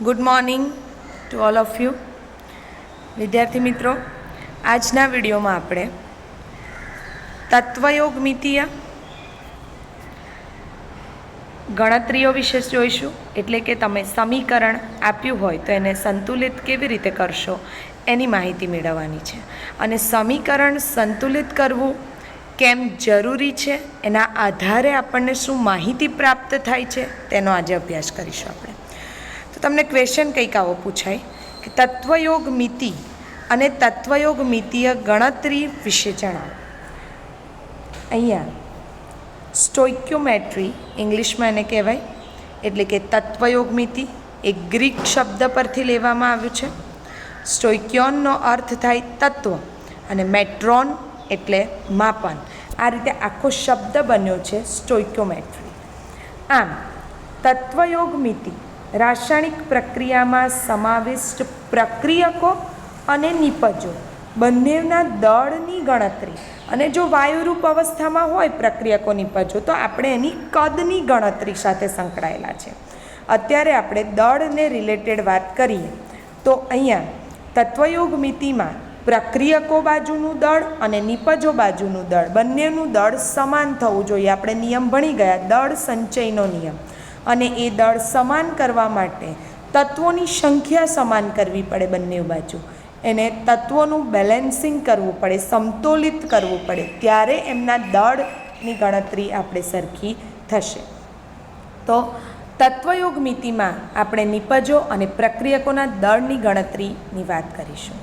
Good morning to all of you વિદ્યાર્થી મિત્રો, આજના વિડીયોમાં આપણે તત્વયોગમિતીય ગણતરીઓ વિશે જોઈશું. એટલે કે તમે સમીકરણ આપ્યું હોય તો એને સંતુલિત કેવી રીતે કરશો એની માહિતી મેળવવાની છે. અને સમીકરણ સંતુલિત કરવું કેમ જરૂરી છે, એના આધારે આપણને શું માહિતી પ્રાપ્ત થાય છે તેનો આજે અભ્યાસ કરીશું આપણે. તો તમને ક્વેશ્ચન કંઈક આવો પૂછાય કે તત્વયોગમિતિ અને તત્વયોગમિતીય ગણતરી વિશે જણાવો. અહીંયા સ્ટોઇક્યોમેટ્રી ઇંગ્લિશમાં એને કહેવાય, એટલે કે તત્વયોગમિતિ એ ગ્રીક શબ્દ પરથી લેવામાં આવ્યું છે. સ્ટોઇક્યોનનો અર્થ થાય તત્વ અને મેટ્રોન એટલે માપન. આ રીતે આખો શબ્દ બન્યો છે સ્ટોઇક્યોમેટ્રી. આમ તત્વયોગમિતિ રાસાયણિક પ્રક્રિયામાં સમાવિષ્ટ પ્રક્રિયકો અને નિપજો બંનેના દળની ગણતરી, અને જો વાયુરૂપ અવસ્થામાં હોય પ્રક્રિયકો નિપજો તો આપણે એની કદની ગણતરી સાથે સંકળાયેલા છે. અત્યારે આપણે દળને રિલેટેડ વાત કરીએ તો અહીંયા તત્વયોગમિતિમાં પ્રક્રિયકો બાજુનું દળ અને નિપજો બાજુનું દળ બંનેનું દળ સમાન થવું જોઈએ. આપણે નિયમ ભણી ગયા, દળ સંચયનો નિયમ. અને એ દળ સમાન કરવા માટે તત્વોની સંખ્યા સમાન કરવી પડે બંને બાજુ. એને તત્વોનું બેલેન્સિંગ કરવું પડે, સમતોલિત કરવું પડે, ત્યારે એમના દળની ગણતરી આપણે સરખી થશે. તો તત્વયોગમિતિમાં આપણે નિપજો અને પ્રક્રિયકોના દળની ગણતરીની વાત કરીશું.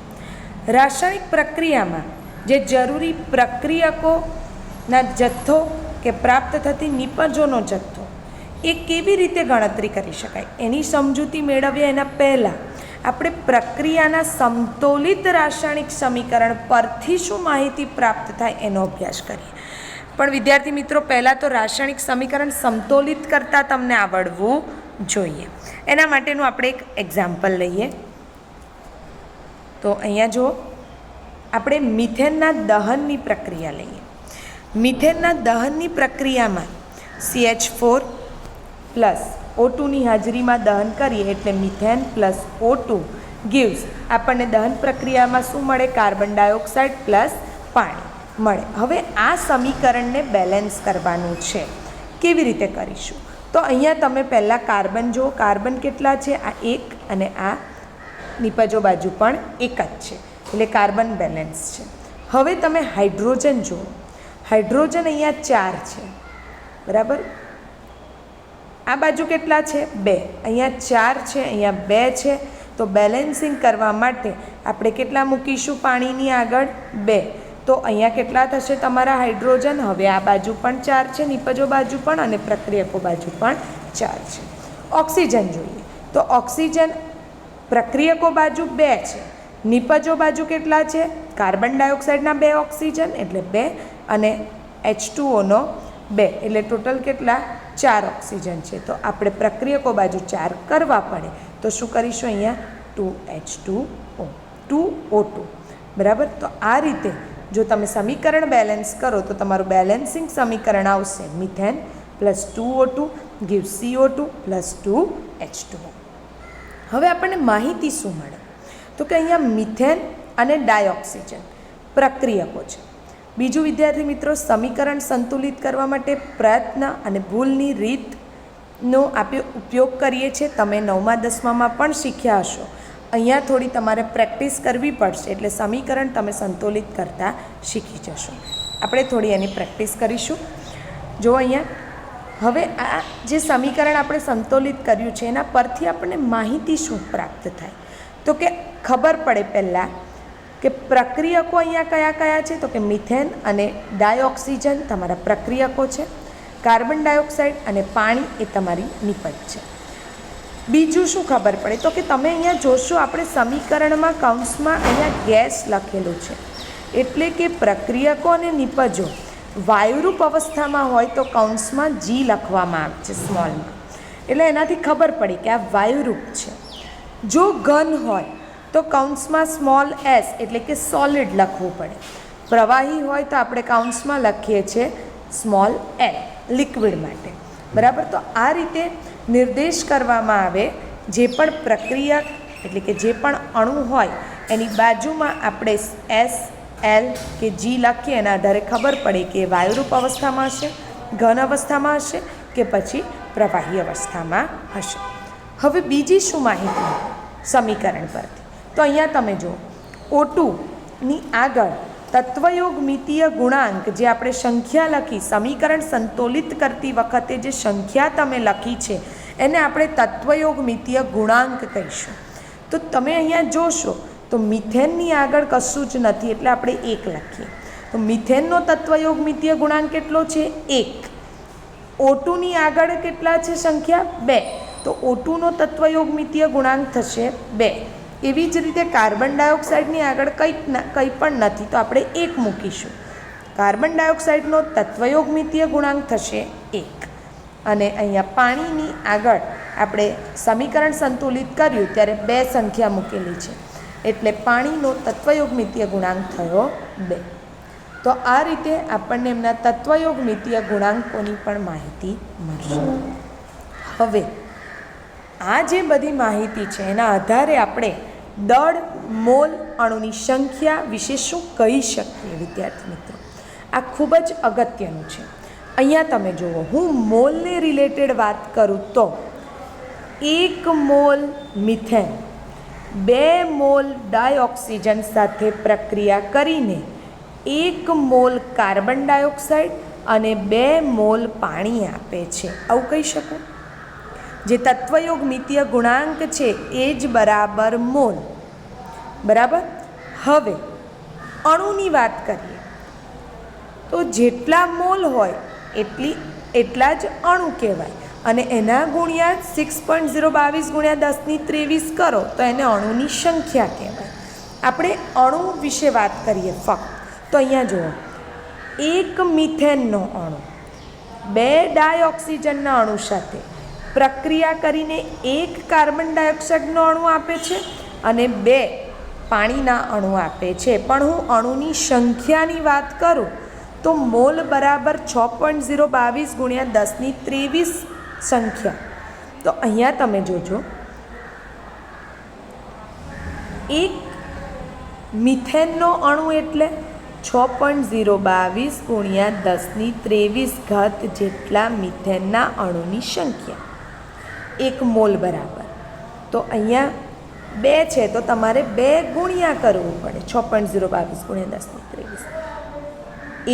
રાસાયણિક પ્રક્રિયામાં જે જરૂરી પ્રક્રિયકોના જથ્થો કે પ્રાપ્ત થતી નિપજોનો જથ્થો એ કેવી રીતે ગણતરી કરી શકાય એની સમજૂતી મેળવીએ એના પહેલાં આપણે પ્રક્રિયાના સમતોલિત રાસાયણિક સમીકરણ પરથી શું માહિતી પ્રાપ્ત થાય એનો અભ્યાસ કરીએ. પણ વિદ્યાર્થી મિત્રો, પહેલાં તો રાસાયણિક સમીકરણ સમતોલિત કરતાં તમને આવડવું જોઈએ. એના માટેનું આપણે એક એક્ઝામ્પલ લઈએ. તો અહીંયા જુઓ, આપણે મિથેનના દહનની પ્રક્રિયા લઈએ. મિથેનના દહનની પ્રક્રિયામાં CH4 પ્લસ O2ની હાજરીમાં દહન કરીએ એટલે મિથેન પ્લસ O2 ગીવ્સ આપણને દહન પ્રક્રિયામાં શું મળે? કાર્બન ડાયોક્સાઇડ પ્લસ પાણી મળે. હવે આ સમીકરણને બેલેન્સ કરવાનું છે. કેવી રીતે કરીશું? તો અહીંયા તમે પહેલાં કાર્બન જુઓ, કાર્બન કેટલા છે? આ એક, અને આ નિપજો બાજુ પણ એક જ છે, એટલે કાર્બન બેલેન્સ છે. હવે તમે હાઇડ્રોજન જુઓ, હાઇડ્રોજન અહીંયા 4 છે, બરાબર. આ બાજુ કેટલા છે? 2. અહીંયા 4 છે, અહીંયા 2 છે. તો બેલેન્સિંગ કરવા માટે આપણે કેટલા મૂકીશું પાણીની આગળ? 2. તો અહીંયા કેટલા થશે તમારા હાઇડ્રોજન? હવે આ બાજુ પણ 4 છે, નિપજો બાજુ પણ, અને પ્રક્રિયકો બાજુ પણ 4 છે. ઓક્સિજન જોઈએ તો ઓક્સિજન પ્રક્રિયકો બાજુ 2 છે, નિપજો બાજુ કેટલા છે? કાર્બન ડાયોક્સાઇડના 2 ઓક્સિજન એટલે 2, અને H2Oનો 2, એટલે ટોટલ કેટલા? 4 ઓક્સિજન છે. તો આપણે પ્રક્રિયકો બાજુ 4 કરવા પડે તો શું કરીશું? અહીંયા 2H2O, 2O2, બરાબર. તો આ રીતે જો તમે સમીકરણ બેલેન્સ કરો તો તમારું બેલેન્સિંગ સમીકરણ આવશે methane plus 2O2 give CO2 plus 2H2O. હવે આપણને માહિતી શું મળે? તો કે અહીંયા મિથેન અને ડાયોક્સિજન પ્રક્રિયકો છે. બીજું વિદ્યાર્થી મિત્રો, સમીકરણ સંતુલિત કરવા માટે પ્રયત્ન અને ભૂલની રીતનો આપણે ઉપયોગ કરીએ છીએ. તમે 9મા 10મામાં પણ શીખ્યા હશો. અહીંયા થોડી તમારે પ્રેક્ટિસ કરવી પડશે, એટલે સમીકરણ તમે સંતુલિત કરતાં શીખી જશો. આપણે થોડી એની પ્રેક્ટિસ કરીશું. જો અહીંયા હવે આ જે સમીકરણ આપણે સંતુલિત કર્યું છે એના પરથી આપણને માહિતી શું પ્રાપ્ત થાય? તો કે ખબર પડે પહેલાં કે પ્રક્રિયકો અહીંયા કયા કયા છે? તો કે મિથેન અને ડાયોક્સિજન તમારા પ્રક્રિયકો છે, કાર્બન ડાયોક્સાઇડ અને પાણી એ તમારી નિપજ છે. બીજું શું ખબર પડે? તો કે તમે અહીંયા જોશો આપણે સમીકરણમાં કૌંસમાં અહીંયા ગેસ લખેલું છે, એટલે કે પ્રક્રિયકો અને નિપજો વાયુરૂપ અવસ્થામાં હોય તો કૌંસમાં G લખવામાં આવે છે સ્મોલમાં, એટલે એનાથી ખબર પડી કે આ વાયુરૂપ છે. જો ઘન હોય તો કૌંસમાં સ્મોલ s એટલે કે સોલિડ લખવું પડે. પ્રવાહી હોય તો આપણે કૌંસમાં લખીએ છીએ સ્મોલ l લિક્વિડ માટે, બરાબર. તો આ રીતે નિર્દેશ કરવામાં આવે જે પણ પ્રક્રિયા એટલે કે જે પણ અણુ હોય એની બાજુમાં આપણે S, L કે G લખીએ, એના આધારે ખબર પડે કે વાયુરૂપ અવસ્થામાં હશે, ઘન અવસ્થામાં હશે કે પછી પ્રવાહી અવસ્થામાં હશે. હવે બીજી શું માહિતી સમીકરણ પરથી? તો અહીંયા તમે જુઓ, O2ની આગળ તત્વયોગમિતીય ગુણાંક જે આપણે સંખ્યા લખી, સમીકરણ સંતુલિત કરતી વખતે જે સંખ્યા તમે લખી છે એને આપણે તત્વયોગમિતીય ગુણાંક કહીશું. તો તમે અહીંયા જોશો તો મિથેનની આગળ કશું જ નથી એટલે આપણે 1 લખીએ. તો મિથેનનો તત્વયોગમિતીય ગુણાંક કેટલો છે? 1. O2ની આગળ કેટલા છે સંખ્યા? 2. તો O2નો તત્વયોગમિતીય ગુણાંક થશે 2. એવી જ રીતે કાર્બન ડાયોક્સાઇડની આગળ કંઈ પણ નથી તો આપણે 1 મૂકીશું. કાર્બન ડાયોક્સાઇડનો તત્વયોગમિતીય ગુણાંક થશે 1. અને અહીંયા પાણીની આગળ આપણે સમીકરણ સંતુલિત કર્યું ત્યારે 2 સંખ્યા મૂકેલી છે એટલે પાણીનો તત્વયોગમિતીય ગુણાંક થયો 2. તો આ રીતે આપણને એમના તત્વયોગમિતીય ગુણાંકોની પણ માહિતી મળશે. હવે આ જે બધી માહિતી છે એના આધારે આપણે દળ, મોલ, અણુની સંખ્યા વિશે શું કહી શકીએ વિદ્યાર્થી મિત્રો? આ ખૂબ જ અગત્યનું છે. અહીંયા તમે જુઓ, હું મોલને રિલેટેડ વાત કરું તો 1 મોલ મિથેન 2 મોલ ડાયોક્સિજન સાથે પ્રક્રિયા કરીને 1 મોલ કાર્બન ડાયોક્સાઇડ અને 2 મોલ પાણી આપે છે, આવું કહી શકું? જે તત્વયોગમિતીય ગુણાંક છે એ જ બરાબર મોલ. બરાબર. હવે અણુની વાત કરીએ તો જેટલા મોલ હોય એટલા જ અણુ કહેવાય અને એના ગુણ્યા 6.022 ગુણ્યા 1023 કરો તો એને અણુની સંખ્યા કહેવાય. આપણે અણુ વિશે વાત કરીએ ફક્ત. તો અહીંયા જુઓ, 1 મિથેનનો અણુ 2 ડાયોક્સિજનના અણુ સાથે પ્રક્રિયા કરીને 1 કાર્બન ડાયોક્સાઇડનો અણુ આપે છે અને 2 પાણીના અણુ આપે છે. પણ હું અણુની સંખ્યાની વાત કરું તો મોલ બરાબર 6.022 ગુણ્યા 1023 સંખ્યા. તો અહીંયા તમે જોજો, 1 મિથેનનો અણુ એટલે 6.022 ગુણ્યા 1023 ઘાત જેટલા મિથેનના અણુની સંખ્યા 1 મોલ બરાબર. તો અહીંયા 2 છે તો તમારે 2 ગુણ્યા કરવું પડે 6.022 ગુણ્યા 1023.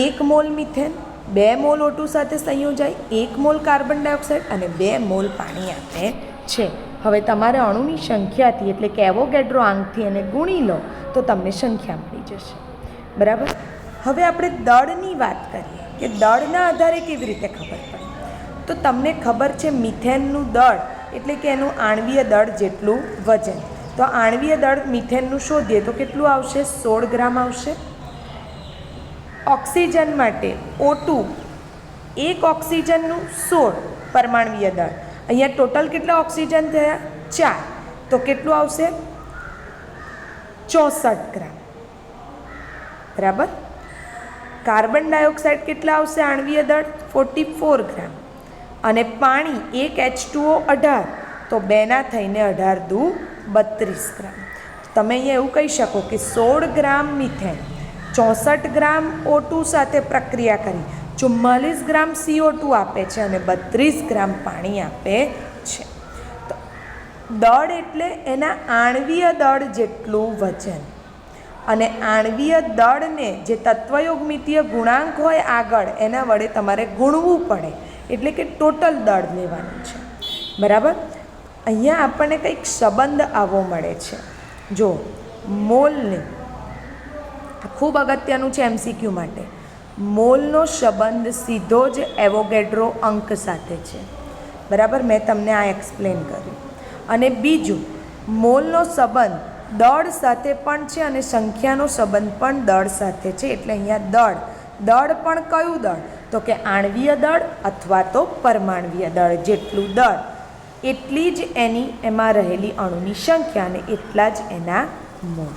1 મોલ મિથેન 2 મોલ O2 સાથે સંયોજાય 1 મોલ કાર્બન ડાયોક્સાઇડ અને 2 મોલ પાણી આપે છે. હવે તમારે અણુની સંખ્યાથી એટલે કે એવોગેડ્રો આંકથી એને ગુણી લો તો તમને સંખ્યા મળી જશે. બરાબર. હવે આપણે દળની વાત કરીએ કે દળના આધારે કેવી રીતે ખબર પડે? તો તમને ખબર છે મિથેનનું દળ એટલે કે એનું આણ્વીય દળ જેટલું વજન. તો આણ્વીય દળ મિથેનનું શોધીએ તો કેટલું આવશે? 16 ગ્રામ આવશે. ઓક્સિજન માટે O2 1 ઓક્સિજનનું 16 પરમાણ્વીય દળ. અહીંયા ટોટલ કેટલા ઓક્સિજન થયા? 4. તો કેટલું આવશે? 64 ગ્રામ. બરાબર. કાર્બન ડાયોક્સાઇડ કેટલા આવશે આણ્વીય દળ? 44 ગ્રામ. અને પાણી 1 H2O 18 તો 2 થઈને 18 દુ 32 ગ્રામ. તમે અહીંયા એવું કહી શકો કે 16 ગ્રામ મિથેન 64 ગ્રામ O2 સાથે પ્રક્રિયા કરી 44 ગ્રામ CO2 આપે છે અને 32 ગ્રામ પાણી આપે છે. તો દળ એટલે એના આણ્વીય દળ જેટલું વજન. અને આણ્વીય દળને જે તત્વયોગમિતીય ગુણાંક હોય આગળ એના વડે તમારે ગુણવું પડે એટલે કે ટોટલ દળ લેવાનું છે. બરાબર. અહીંયા આપણને કંઈક સંબંધ આવો મળે છે. જો મોલને ખૂબ અગત્યનું છે MCQ માટે. મોલનો સંબંધ સીધો જ એવોગેડ્રો અંક સાથે છે. બરાબર. મેં તમને આ એક્સપ્લેન કર્યું. અને બીજું, મોલનો સંબંધ દળ સાથે પણ છે અને સંખ્યાનો સંબંધ પણ દળ સાથે છે. એટલે અહીંયા દળ પણ કયું દળ? તો કે આણ્વીય દળ અથવા તો પરમાણ્વીય દળ જેટલું દળ એટલી જ એમાં રહેલી અણુની સંખ્યા અને એટલા જ એના મોલ.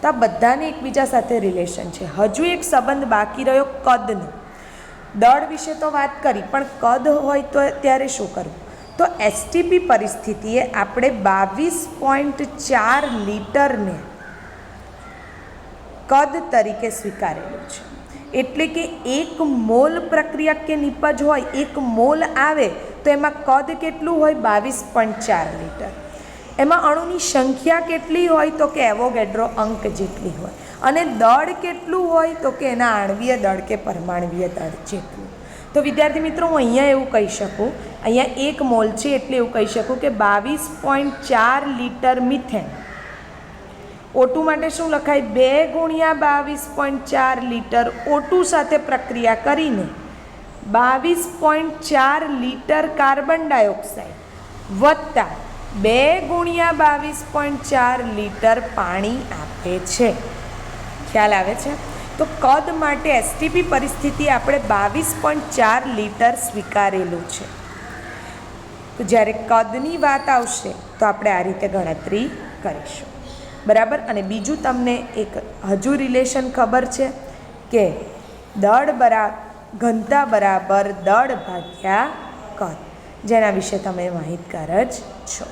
તો આ બધાને એકબીજા સાથે રિલેશન છે. હજુ એક સંબંધ બાકી રહ્યો કદનો. દળ વિશે તો વાત કરી પણ કદ હોય તો ત્યારે શું કરવું? તો એસટીપી પરિસ્થિતિએ આપણે 22.4 લિટરને કદ તરીકે સ્વીકારેલું છે. એટલે કે 1 મોલ પ્રક્રિયા કે નિપજ હોય, 1 મોલ આવે તો એમાં કદ કેટલું હોય? 22.4 લિટર. એમાં અણુની સંખ્યા કેટલી હોય? તો કે એવોગેડ્રો અંક જેટલી હોય. અને દળ કેટલું હોય? તો કે એના આણ્વીય દળ કે પરમાણ્વીય દળ જેટલું. તો વિદ્યાર્થી મિત્રો, હું અહીંયા એવું કહી શકું, અહીંયા 1 મોલ છે એટલે એવું કહી શકું કે 22.4 લિટર મિથેન. O2 માટે શું લખાય? 2 ગુણ્યા 22.4 લિટર O2 સાથે પ્રક્રિયા કરીને 22.4 લિટર કાર્બન ડાયોક્સાઇડ વત્તા 2 ગુણ્યા 22.4 લિટર પાણી આપે છે. ખ્યાલ આવે છે? તો કદ માટે એસટીપી પરિસ્થિતિ આપણે 22.4 લિટર સ્વીકારેલું છે. તો જ્યારે કદની વાત આવશે તો આપણે આ રીતે ગણતરી કરીશું. બરાબર. અને બીજું તમને એક હજુ રિલેશન ખબર છે કે ઘનતા બરાબર દળ ભાગ્યા કદ, જેના વિશે તમે માહિતગાર જ છો.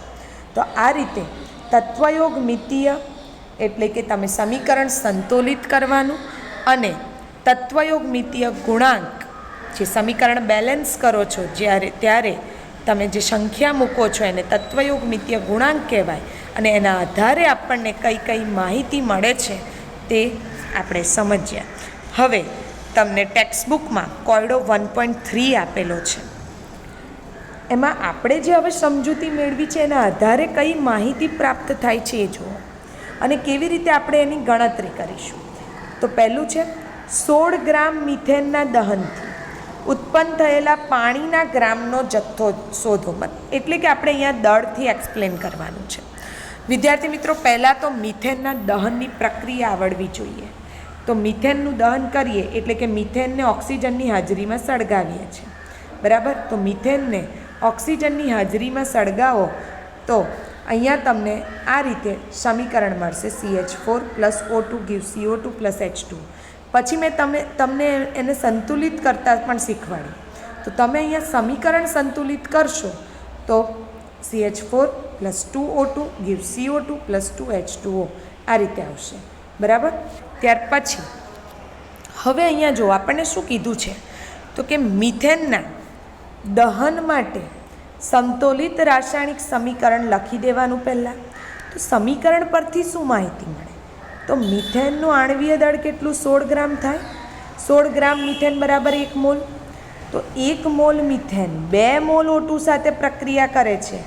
તો આ રીતે તત્વયોગમિતીય એટલે કે તમે સમીકરણ સંતુલિત કરવાનું અને તત્વયોગમિતીય ગુણાંક જે સમીકરણ બેલેન્સ કરો છો ત્યારે તમે જે સંખ્યા મૂકો છો એને તત્વયોગમિતીય ગુણાંક કહેવાય. અને એના આધારે આપણને કઈ કઈ માહિતી મળે છે તે આપણે સમજ્યા. હવે તમને ટેક્સ્ટબુકમાં કોયડો 1.3 આપેલો છે. એમાં આપણે જે હવે સમજૂતી મેળવી છે એના આધારે કઈ માહિતી પ્રાપ્ત થાય છે એ જુઓ અને કેવી રીતે આપણે એની ગણતરી કરીશું. તો પહેલું છે 16 ગ્રામ મિથેનના દહનથી ઉત્પન્ન થયેલા પાણીના ગ્રામનો જથ્થો શોધો. એટલે કે આપણે અહીંયા દળથી એક્સપ્લેન કરવાનું છે. વિદ્યાર્થી મિત્રો, પહેલાં તો મિથેનના દહનની પ્રક્રિયા આવડવી જોઈએ. તો મિથેનનું દહન કરીએ એટલે કે મિથેનને ઓક્સિજનની હાજરીમાં સળગાવીએ છીએ. બરાબર. તો મિથેનને ઓક્સિજનની હાજરીમાં સળગાવો તો અહીંયા તમને આ રીતે સમીકરણ મળશે CH4 + O2 gives CO2 + H2. પછી મેં તમને એને સંતુલિત કરતાં પણ શીખવાડ્યું. તો તમે અહીંયા સમીકરણ સંતુલિત કરશો તો CH4 + 2O2 gives CO2 + 2H2O આ રીતે આવશે. બરાબર. ત્યાર પછી હવે અહીંયા જો આપણને શું કીધું છે તો કે મિથેનના દહન માટે સંતુલિત રાસાયણિક સમીકરણ લખી દેવાનું. પહેલાં તો સમીકરણ પરથી શું માહિતી મળે? તો મિથેનનું આણ્વીય દળ કેટલું? 16 ગ્રામ થાય. 16 ગ્રામ મિથેન બરાબર 1 મોલ. તો 1 મોલ મિથેન 2 મોલ O2 સાથે પ્રક્રિયા કરે છે.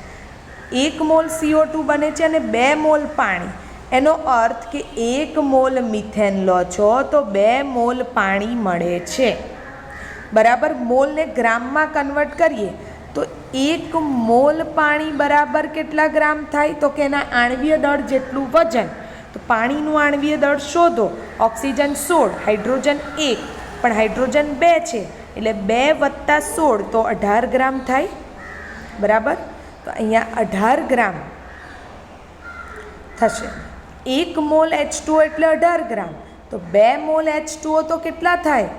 1 મોલ CO2 બને છે અને 2 મોલ પાણી. એનો અર્થ કે 1 મોલ મિથેન લો છો તો 2 મોલ પાણી મળે છે. બરાબર. મોલને ગ્રામમાં કન્વર્ટ કરીએ તો 1 મોલ પાણી બરાબર કેટલા ગ્રામ થાય? તો કે એના આણ્વીય દળ જેટલું વજન. તો પાણીનું આણ્વીય દળ શોધો. ઓક્સિજન 16, હાઇડ્રોજન 1, પણ હાઇડ્રોજન 2 છે એટલે 2 + 16 તો 18 ગ્રામ થાય. બરાબર. તો અહીંયા 18 ગ્રામ થશે. 1 મોલ H2O એટલે 18 ગ્રામ. તો 2 મોલ H2O તો કેટલા થાય?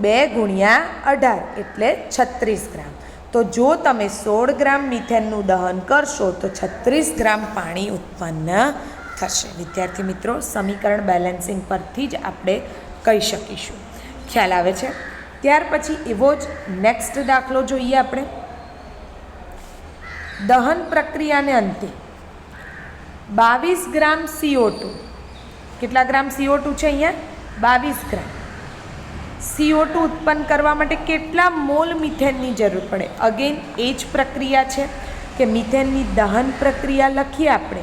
2 ગુણ્યા 18 એટલે 36 ગ્રામ. તો જો તમે 16 ગ્રામ મિથેનનું દહન કરશો તો 36 ગ્રામ પાણી ઉત્પન્ન થશે. વિદ્યાર્થી મિત્રો, સમીકરણ બેલેન્સિંગ પરથી જ આપણે કહી શકીશું. ખ્યાલ આવે છે? ત્યાર પછી એવો જ નેક્સ્ટ દાખલો જોઈએ આપણે. દહન પ્રક્રિયાને અંતે 22 ગ્રામ CO2. કેટલા ગ્રામ CO2 છે અહીંયા? 22 ગ્રામ. CO2 ઉત્પન્ન કરવા માટે કેટલા મોલ મિથેનની જરૂર પડે? અગેન એ જ પ્રક્રિયા છે કે મિથેનની દહન પ્રક્રિયા લખીએ આપણે.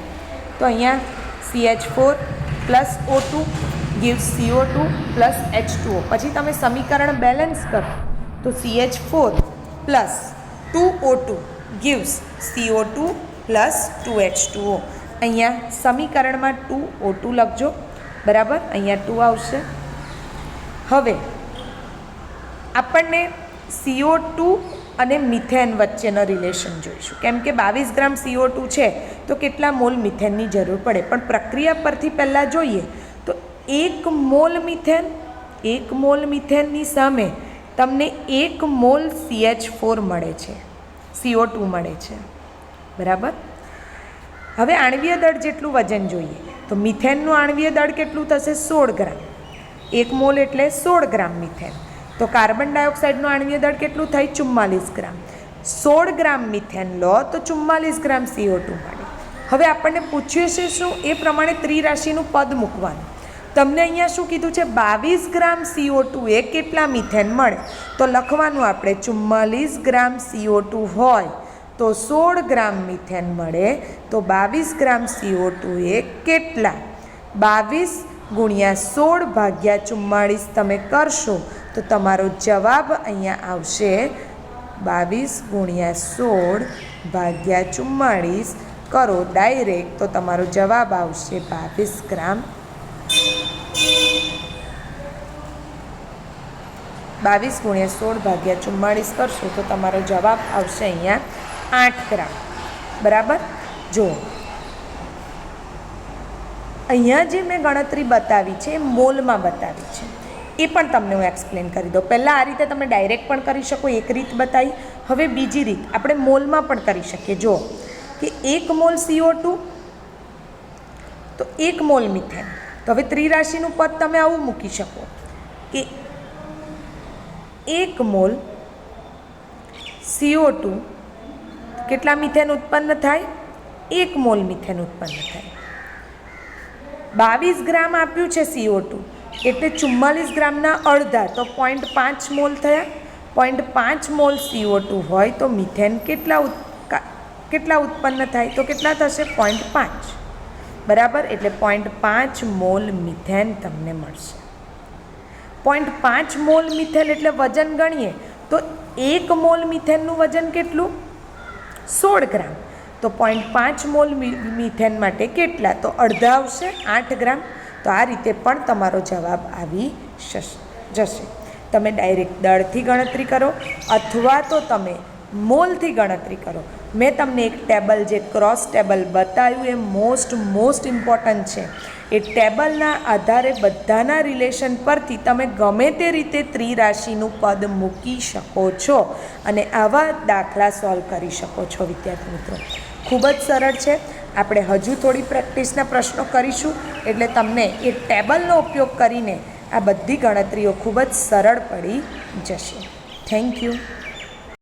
તો અહીંયા CH4 + O2 gives CO2 + H2O. પછી તમે સમીકરણ બેલેન્સ કરો તો CH4 + 2O2 gives CO2 + 2H2O. અહીંયા સમીકરણમાં 2O2 લખજો. બરાબર. અહીંયા 2 આવશે. હવે આપણને CO2 અને મિથેન વચ્ચેનો રિલેશન જોઈશું. કેમ કે 22 ગ્રામ CO2 છે તો કેટલા મોલ મિથેનની જરૂર પડે? પણ પ્રક્રિયા પરથી પહેલાં જોઈએ તો 1 મોલ મિથેનની સામે તમને 1 મોલ CH4 મળે છે. CO2 મળે છે, બરાબર. હવે આણ્વીય દળ જેટલું વજન જોઈએ તો મિથેનનું આણ્વીય દળ કેટલું થશે? 16 ગ્રામ. 1 મોલ એટલે 16 ગ્રામ મિથેન. તો કાર્બન ડાયોક્સાઇડનું આણ્વીય દળ કેટલું થાય? 44 ગ્રામ. 16 ગ્રામ મિથેન લો તો 44 ગ્રામ CO2 મળે. હવે આપણને પૂછ્યું છે શું? એ પ્રમાણે ત્રિરાશિનું પદ મૂકવાનું. તમને અહીંયા શું કીધું છે? 22 ગ્રામ CO2 એ કેટલા મિથેન મળે? તો લખવાનું આપણે 44 ગ્રામ CO2 હોય તો 16 ગ્રામ મિથેન મળે, તો 22 ગ્રામ CO2 એ કેટલા? 22 ગુણ્યા 16 ભાગ્યા 44 તમે કરશો તો તમારો જવાબ અહીંયા આવશે 22 ગુણ્યા 16 ભાગ્યા 44 કરો ડાયરેક્ટ તો તમારો જવાબ આવશે 22 ગ્રામ. 22 ગુણ્યા 16 ભાગ્યા 44 કરશો તો તમારો જવાબ આવશે અહીંયા 8 ગ્રામ. બરાબર. જો અહીંયા જે મેં ગણતરી બતાવી છે એ મોલમાં બતાવી છે, એ પણ તમને હું એક્સપ્લેન કરી દઉં. પહેલાં આ રીતે તમે ડાયરેક્ટ પણ કરી શકો, એક રીત બતાવી. હવે બીજી રીત આપણે મોલમાં પણ કરી શકીએ. જો કે 1 મોલ CO2 તો 1 મોલ મિથેન. તો હવે ત્રિરાશિનું પદ તમે આવું મૂકી શકો કે 1 મોલ CO2 કેટલા મિથેન ઉત્પન્ન થાય? 1 મોલ મિથેન ઉત્પન્ન થાય. 22 ગ્રામ આપ્યું છે CO2 એટલે 44 ગ્રામના અડધા તો 0.5 મોલ થયા. 0.5 મોલ CO2 હોય તો મિથેન કેટલા ઉત્પન્ન થાય? તો કેટલા થશે? 0.5. બરાબર. એટલે 0.5 મોલ મિથેન તમને મળશે. 0.5 મોલ મિથેન એટલે વજન ગણીએ તો 1 મોલ મિથેનનું વજન કેટલું? 16 ગ્રામ. તો 0.5 મોલ મિથેન માટે કેટલા? તો અડધા આવશે, 8 ગ્રામ. તો આ રીતે પણ તમારો જવાબ આવી જશે. તમે ડાયરેક્ટ દળથી ગણતરી કરો અથવા તો તમે મોલથી ગણતરી કરો. મેં તમને એક ટેબલ જે ક્રોસ ટેબલ બતાવ્યું એ મોસ્ટ ઇમ્પોર્ટન્ટ છે. એ ટેબલના આધારે બધાના રિલેશન પરથી તમે ગમે તે રીતે ત્રિરાશિનું પદ મૂકી શકો છો અને આવા દાખલા સોલ્વ કરી શકો છો. વિદ્યાર્થી મિત્રો, ખૂબ જ સરળ છે. આપણે હજુ થોડી પ્રેક્ટિસના પ્રશ્નો કરીશું એટલે તમને એ ટેબલનો ઉપયોગ કરીને આ બધી ગણતરીઓ ખૂબ જ સરળ પડી જશે. Thank you.